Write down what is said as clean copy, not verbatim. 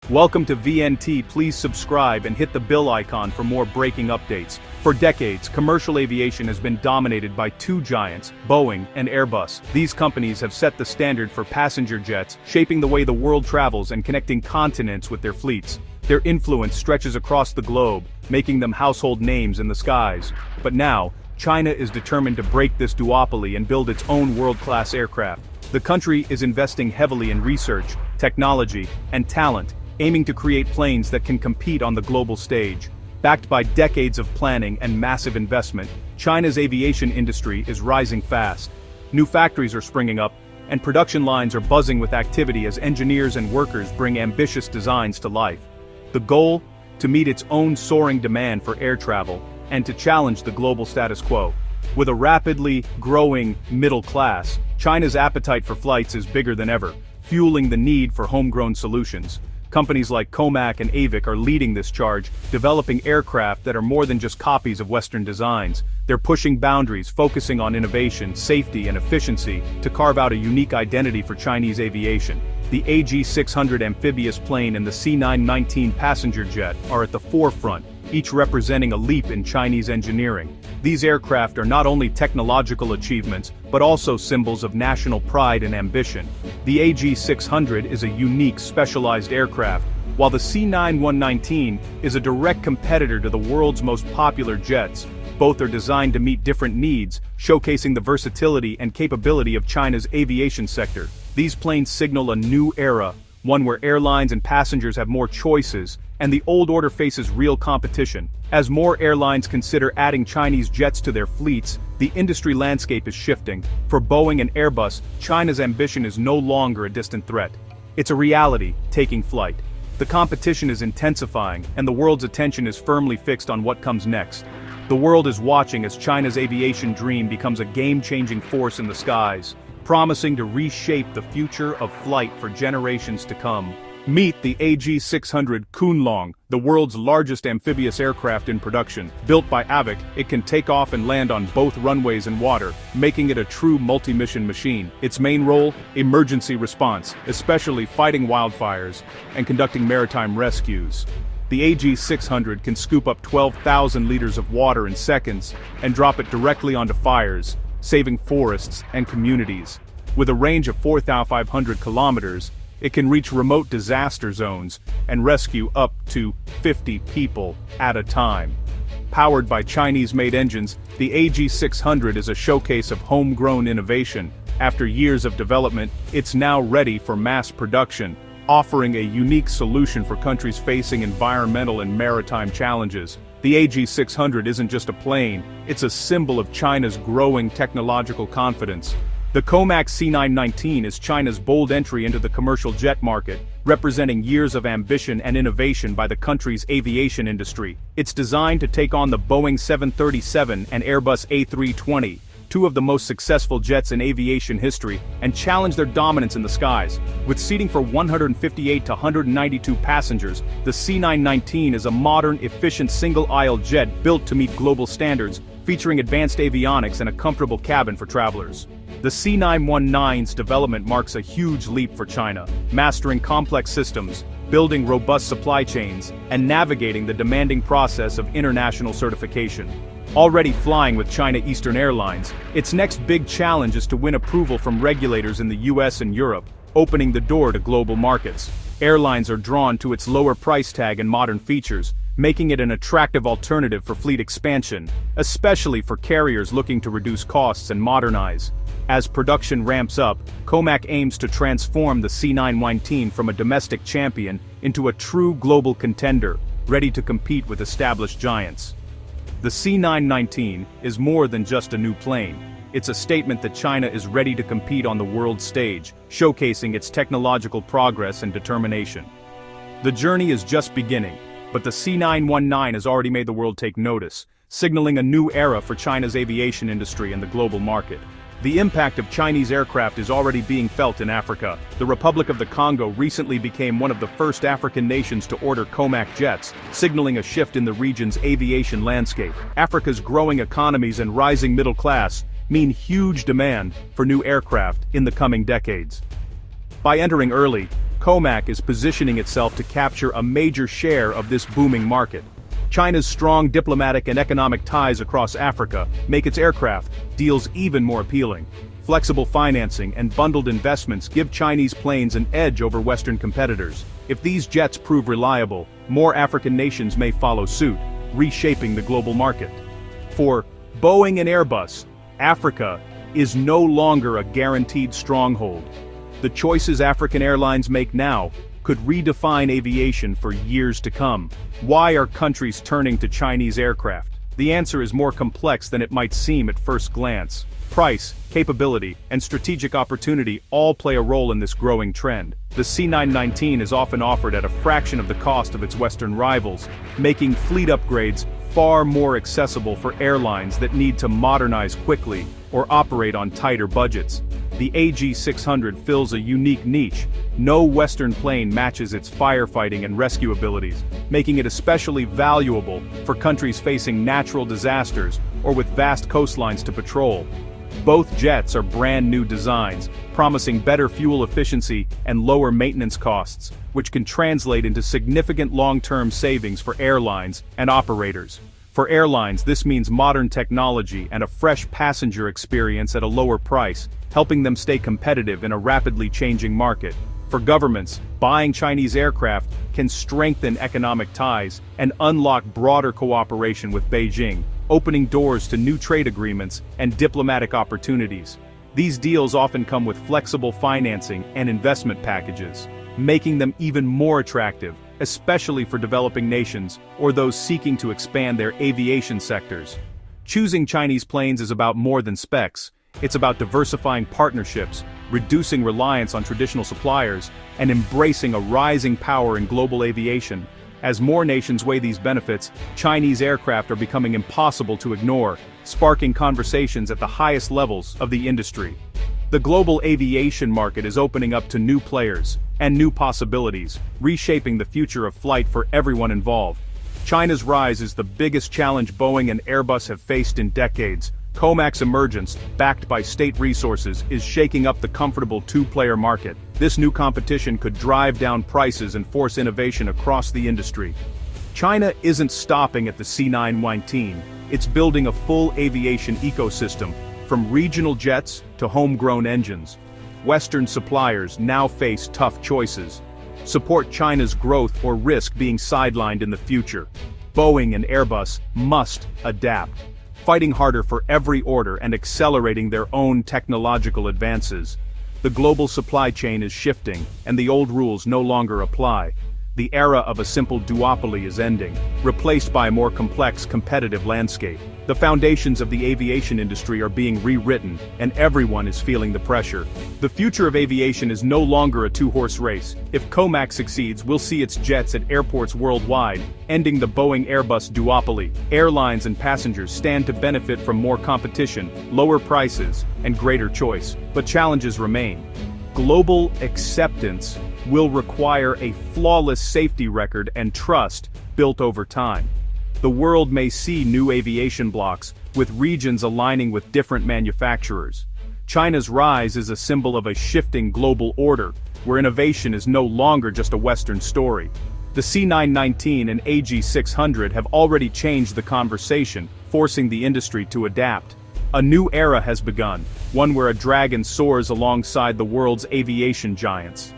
Welcome to VNT. Please subscribe and hit the bell icon for more breaking updates. For decades, commercial aviation has been dominated by two giants, Boeing and Airbus. These companies have set the standard for passenger jets, shaping the way the world travels and connecting continents with their fleets. Their influence stretches across the globe, making them household names in the skies. But now, China is determined to break this duopoly and build its own world-class aircraft. The country is investing heavily in research, technology, and talent, aiming to create planes that can compete on the global stage. Backed by decades of planning and massive investment, China's aviation industry is rising fast. New factories are springing up, and production lines are buzzing with activity as engineers and workers bring ambitious designs to life. The goal? To meet its own soaring demand for air travel, and to challenge the global status quo. With a rapidly growing middle class, China's appetite for flights is bigger than ever, fueling the need for homegrown solutions. Companies like Comac and Avic are leading this charge, developing aircraft that are more than just copies of Western designs. They're pushing boundaries, focusing on innovation, safety, and efficiency to carve out a unique identity for Chinese aviation. The AG-600 amphibious plane and the C919 passenger jet are at the forefront, each representing a leap in Chinese engineering. These aircraft are not only technological achievements, but also symbols of national pride and ambition. The AG-600 is a unique, specialized aircraft, while the C919 is a direct competitor to the world's most popular jets. Both are designed to meet different needs, showcasing the versatility and capability of China's aviation sector. These planes signal a new era, one where airlines and passengers have more choices, and the old order faces real competition. As more airlines consider adding Chinese jets to their fleets, the industry landscape is shifting. For Boeing and Airbus, China's ambition is no longer a distant threat. It's a reality, taking flight. The competition is intensifying, and the world's attention is firmly fixed on what comes next. The world is watching as China's aviation dream becomes a game-changing force in the skies, promising to reshape the future of flight for generations to come. Meet the AG-600 Kunlong, the world's largest amphibious aircraft in production. Built by Avic, it can take off and land on both runways and water, making it a true multi-mission machine. Its main role? Emergency response, especially fighting wildfires and conducting maritime rescues. The AG-600 can scoop up 12,000 liters of water in seconds and drop it directly onto fires, saving forests and communities. With a range of 4,500 kilometers, it can reach remote disaster zones and rescue up to 50 people at a time. Powered by Chinese-made engines, the AG-600 is a showcase of homegrown innovation. After years of development, it's now ready for mass production, offering a unique solution for countries facing environmental and maritime challenges. The AG-600 isn't just a plane, it's a symbol of China's growing technological confidence. The Comac C919 is China's bold entry into the commercial jet market, representing years of ambition and innovation by the country's aviation industry. It's designed to take on the Boeing 737 and Airbus A320, two of the most successful jets in aviation history, and challenge their dominance in the skies. With seating for 158 to 192 passengers, the C919 is a modern, efficient single-aisle jet built to meet global standards, featuring advanced avionics and a comfortable cabin for travelers. The C919's development marks a huge leap for China, mastering complex systems, building robust supply chains, and navigating the demanding process of international certification. Already flying with China Eastern Airlines, its next big challenge is to win approval from regulators in the US and Europe, opening the door to global markets. Airlines are drawn to its lower price tag and modern features, making it an attractive alternative for fleet expansion, especially for carriers looking to reduce costs and modernize. As production ramps up, Comac aims to transform the C919 from a domestic champion into a true global contender, ready to compete with established giants. The C919 is more than just a new plane. It's a statement that China is ready to compete on the world stage, showcasing its technological progress and determination. The journey is just beginning, but the C919 has already made the world take notice, signaling a new era for China's aviation industry and the global market. The impact of Chinese aircraft is already being felt in Africa. The Republic of the Congo recently became one of the first African nations to order Comac jets, signaling a shift in the region's aviation landscape. Africa's growing economies and rising middle class mean huge demand for new aircraft in the coming decades. By entering early, COMAC is positioning itself to capture a major share of this booming market. China's strong diplomatic and economic ties across Africa make its aircraft deals even more appealing. Flexible financing and bundled investments give Chinese planes an edge over Western competitors. If these jets prove reliable, more African nations may follow suit, reshaping the global market. For Boeing and Airbus, Africa is no longer a guaranteed stronghold. The choices African airlines make now could redefine aviation for years to come. Why are countries turning to Chinese aircraft? The answer is more complex than it might seem at first glance. Price, capability, and strategic opportunity all play a role in this growing trend. The C919 is often offered at a fraction of the cost of its Western rivals, making fleet upgrades far more accessible for airlines that need to modernize quickly or operate on tighter budgets. The AG600 fills a unique niche. No Western plane matches its firefighting and rescue abilities, making it especially valuable for countries facing natural disasters or with vast coastlines to patrol. Both jets are brand new designs, promising better fuel efficiency and lower maintenance costs, which can translate into significant long-term savings for airlines and operators. For airlines, this means modern technology and a fresh passenger experience at a lower price, helping them stay competitive in a rapidly changing market. For governments, buying Chinese aircraft can strengthen economic ties and unlock broader cooperation with Beijing, opening doors to new trade agreements and diplomatic opportunities. These deals often come with flexible financing and investment packages, making them even more attractive, especially for developing nations or those seeking to expand their aviation sectors. Choosing Chinese planes is about more than specs. It's about diversifying partnerships, reducing reliance on traditional suppliers, and embracing a rising power in global aviation. As more nations weigh these benefits, Chinese aircraft are becoming impossible to ignore, sparking conversations at the highest levels of the industry. The global aviation market is opening up to new players and new possibilities, reshaping the future of flight for everyone involved. China's rise is the biggest challenge Boeing and Airbus have faced in decades. COMAC's emergence, backed by state resources, is shaking up the comfortable two-player market. This new competition could drive down prices and force innovation across the industry. China isn't stopping at the C919, it's building a full aviation ecosystem, from regional jets to homegrown engines. Western suppliers now face tough choices. Support China's growth or risk being sidelined in the future. Boeing and Airbus must adapt, fighting harder for every order and accelerating their own technological advances. The global supply chain is shifting, and the old rules no longer apply. The era of a simple duopoly is ending, replaced by a more complex competitive landscape. The foundations of the aviation industry are being rewritten, and everyone is feeling the pressure. The future of aviation is no longer a two-horse race. If COMAC succeeds, we'll see its jets at airports worldwide, ending the Boeing-Airbus duopoly. Airlines and passengers stand to benefit from more competition, lower prices, and greater choice. But challenges remain. Global acceptance will require a flawless safety record and trust built over time. The world may see new aviation blocks, with regions aligning with different manufacturers. China's rise is a symbol of a shifting global order, where innovation is no longer just a Western story. The C919 and AG600 have already changed the conversation, forcing the industry to adapt. A new era has begun, one where a dragon soars alongside the world's aviation giants.